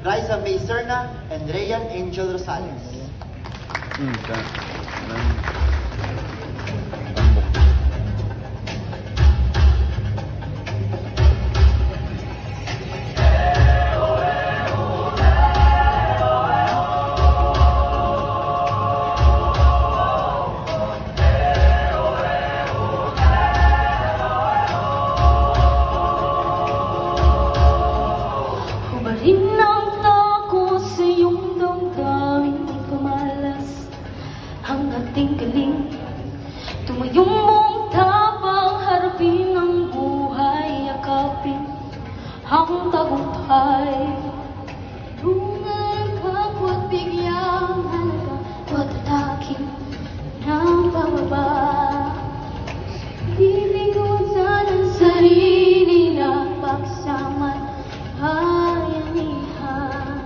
Raisa May Serna, and Rayan Angel Rosales. Hubarin ang tako sa iyong damdamin, pumalas ang ating galing. Tumayong mong tapang harapin ang buhay, yakapin ang tagumpay. Tulungan kapwa't bigyang halaga, huwag atakin ng pababa. Ibigosan ang sarili na pagsaman, bayanihan.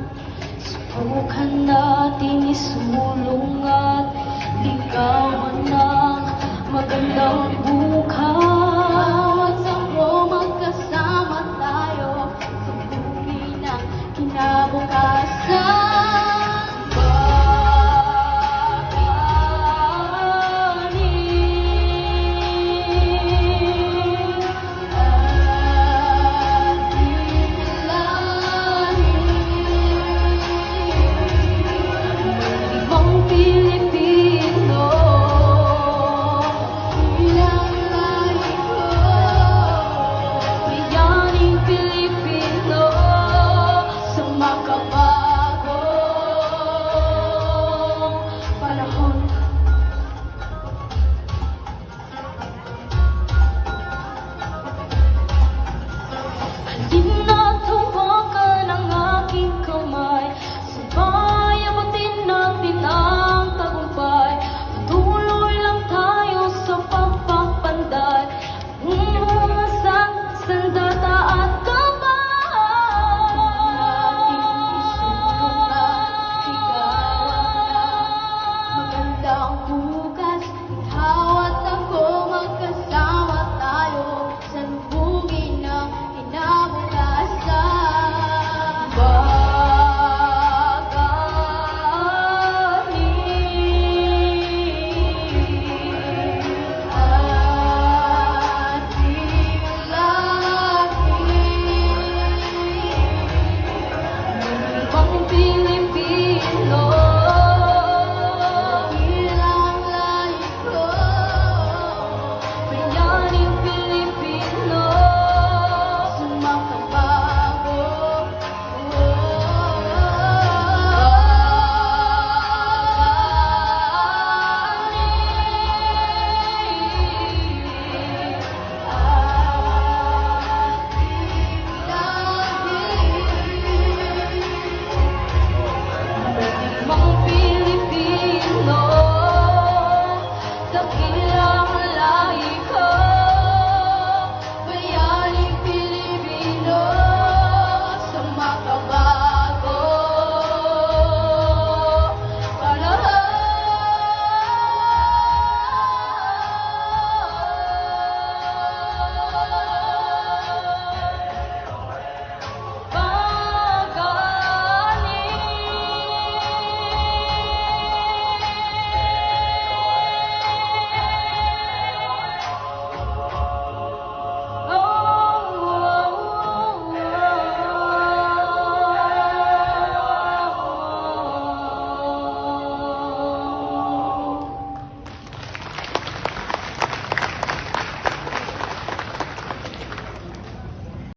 Subukan natin isulong at ligawan ng magandang